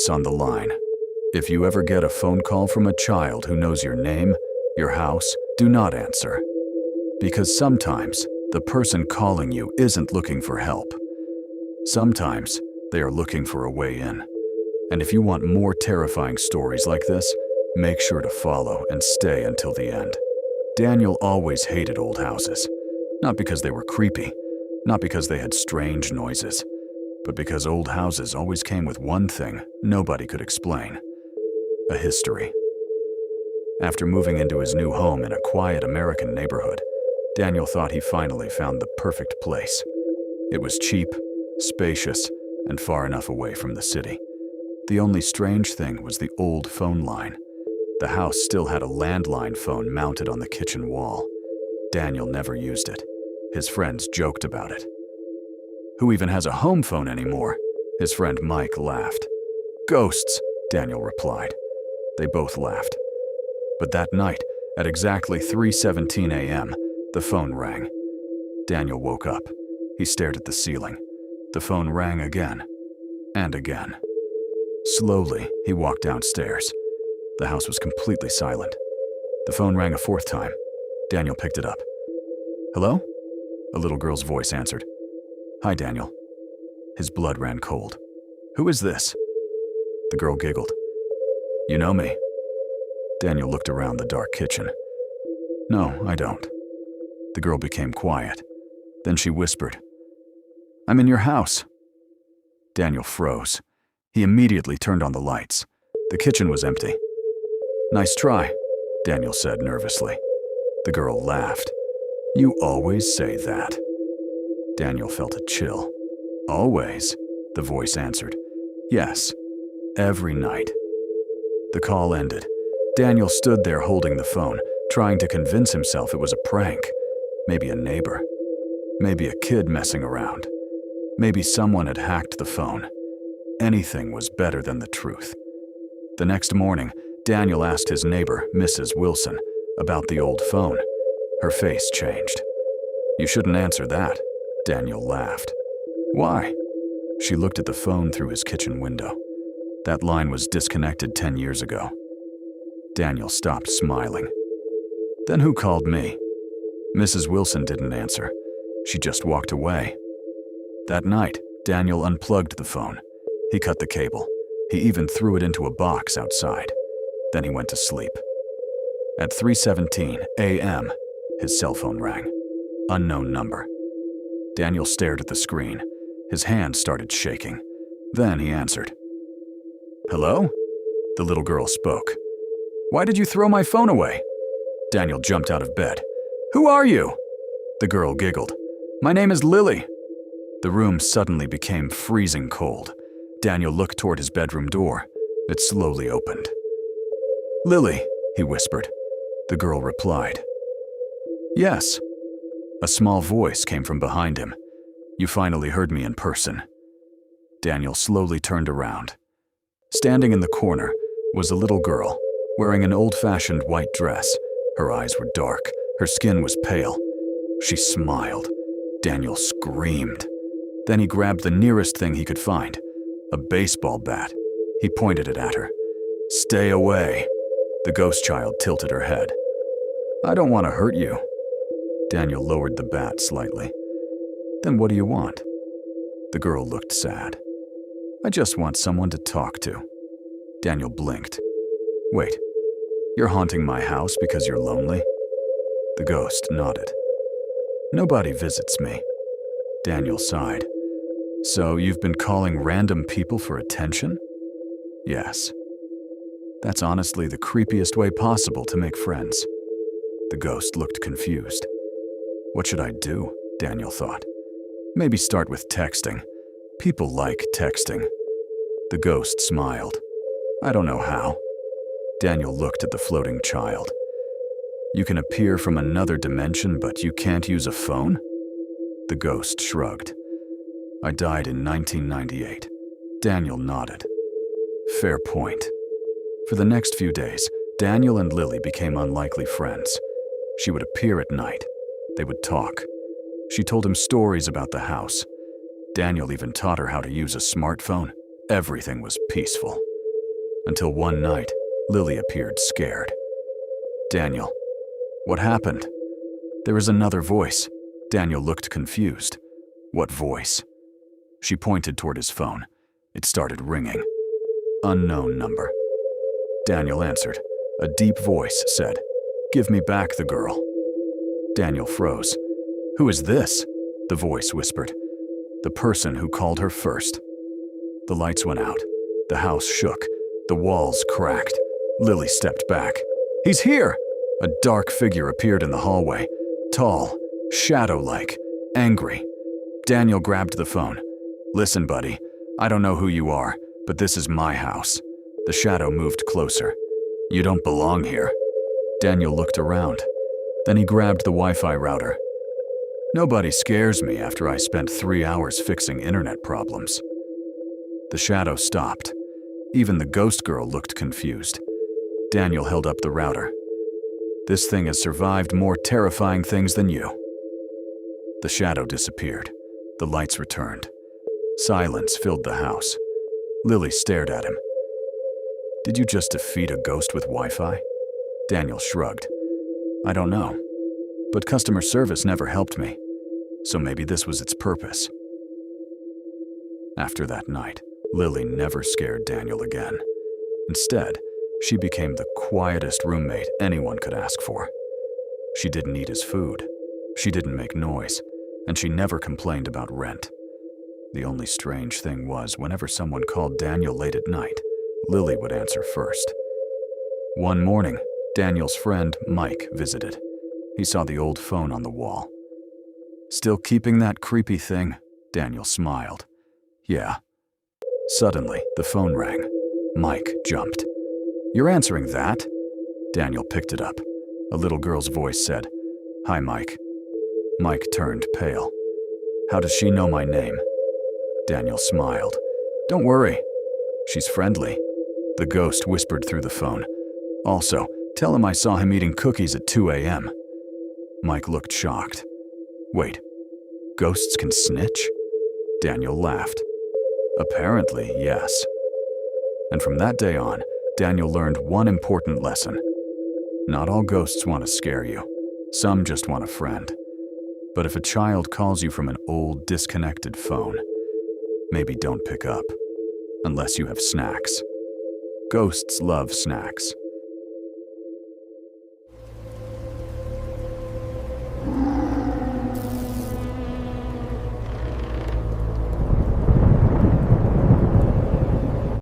this on the line. If you ever get a phone call from a child who knows your name, your house, do not answer. Because sometimes the person calling you isn't looking for help. Sometimes they are looking for a way in. And if you want more terrifying stories like this, make sure to follow and stay until the end. Daniel always hated old houses. Not because they were creepy, not because they had strange noises, but because old houses always came with one thing nobody could explain: a history. After moving into his new home in a quiet American neighborhood, Daniel thought he finally found the perfect place. It was cheap, spacious, and far enough away from the city. The only strange thing was the old phone line. The house still had a landline phone mounted on the kitchen wall. Daniel never used it. His friends joked about it. "Who even has a home phone anymore?" His friend Mike laughed. "Ghosts," Daniel replied. They both laughed. But that night, at exactly 3:17 a.m., the phone rang. Daniel woke up. He stared at the ceiling. The phone rang again and again. Slowly, he walked downstairs. The house was completely silent. The phone rang a fourth time. Daniel picked it up. "Hello?" A little girl's voice answered. "Hi, Daniel." His blood ran cold. "Who is this?" The girl giggled. "You know me." Daniel looked around the dark kitchen. "No, I don't." The girl became quiet. Then she whispered, "I'm in your house." Daniel froze. He immediately turned on the lights. The kitchen was empty. "Nice try," Daniel said nervously. The girl laughed. "You always say that." Daniel felt a chill. "Always," the voice answered. "Yes, every night." The call ended. Daniel stood there holding the phone, trying to convince himself it was a prank. Maybe a neighbor. Maybe a kid messing around. Maybe someone had hacked the phone. Anything was better than the truth. The next morning, Daniel asked his neighbor, Mrs. Wilson, about the old phone. Her face changed. "You shouldn't answer that," Daniel laughed. "Why?" She looked at the phone through his kitchen window. That line was disconnected 10 years ago. Daniel stopped smiling. "Then who called me?" Mrs. Wilson didn't answer. She just walked away. That night, Daniel unplugged the phone. He cut the cable. He even threw it into a box outside. Then he went to sleep. At 3:17 a.m., his cell phone rang. Unknown number. Daniel stared at the screen. His hand started shaking. Then he answered. "Hello?" The little girl spoke. "Why did you throw my phone away?" Daniel jumped out of bed. "Who are you?" The girl giggled. "My name is Lily." The room suddenly became freezing cold. Daniel looked toward his bedroom door. It slowly opened. "Lily," he whispered. The girl replied. "Yes." A small voice came from behind him. "You finally heard me in person." Daniel slowly turned around. Standing in the corner was a little girl, wearing an old-fashioned white dress. Her eyes were dark. Her skin was pale. She smiled. Daniel screamed. Then he grabbed the nearest thing he could find, a baseball bat. He pointed it at her. "Stay away." The ghost child tilted her head. "I don't want to hurt you." Daniel lowered the bat slightly. "Then what do you want?" The girl looked sad. "I just want someone to talk to." Daniel blinked. "Wait, you're haunting my house because you're lonely?" The ghost nodded. "Nobody visits me." Daniel sighed. "So you've been calling random people for attention?" "Yes." "That's honestly the creepiest way possible to make friends." The ghost looked confused. "What should I do?" Daniel thought. "Maybe start with texting. People like texting." The ghost smiled. "I don't know how." Daniel looked at the floating child. "You can appear from another dimension, but you can't use a phone?" The ghost shrugged. "I died in 1998. Daniel nodded. "Fair point." For the next few days, Daniel and Lily became unlikely friends. She would appear at night. They would talk. She told him stories about the house. Daniel even taught her how to use a smartphone. Everything was peaceful. Until one night, Lily appeared scared. "Daniel, what happened?" There was another voice. Daniel looked confused. "What voice?" She pointed toward his phone. It started ringing. Unknown number. Daniel answered. A deep voice said, "Give me back the girl." Daniel froze. "Who is this?" the voice whispered. "The person who called her first." The lights went out. The house shook. The walls cracked. Lily stepped back. "He's here!" A dark figure appeared in the hallway. Tall, shadow-like, angry. Daniel grabbed the phone. "Listen, buddy, I don't know who you are, but this is my house." The shadow moved closer. "You don't belong here." Daniel looked around. Then he grabbed the Wi-Fi router. "Nobody scares me after I spent 3 hours fixing internet problems." The shadow stopped. Even the ghost girl looked confused. Daniel held up the router. "This thing has survived more terrifying things than you." The shadow disappeared. The lights returned. Silence filled the house. Lily stared at him. "Did you just defeat a ghost with Wi-Fi?" Daniel shrugged. "I don't know, but customer service never helped me, so maybe this was its purpose." After that night, Lily never scared Daniel again. Instead, she became the quietest roommate anyone could ask for. She didn't eat his food, she didn't make noise, and she never complained about rent. The only strange thing was, whenever someone called Daniel late at night, Lily would answer first. One morning, Daniel's friend, Mike, visited. He saw the old phone on the wall. "Still keeping that creepy thing?" Daniel smiled. "Yeah." Suddenly, the phone rang. Mike jumped. "You're answering that?" Daniel picked it up. A little girl's voice said, "Hi, Mike." Mike turned pale. "How does she know my name?" Daniel smiled. "Don't worry. She's friendly." The ghost whispered through the phone. "Also, tell him I saw him eating cookies at 2 a.m. Mike looked shocked. "Wait, ghosts can snitch?" Daniel laughed. "Apparently, yes." And from that day on, Daniel learned one important lesson. Not all ghosts want to scare you. Some just want a friend. But if a child calls you from an old, disconnected phone, maybe don't pick up. Unless you have snacks. Ghosts love snacks.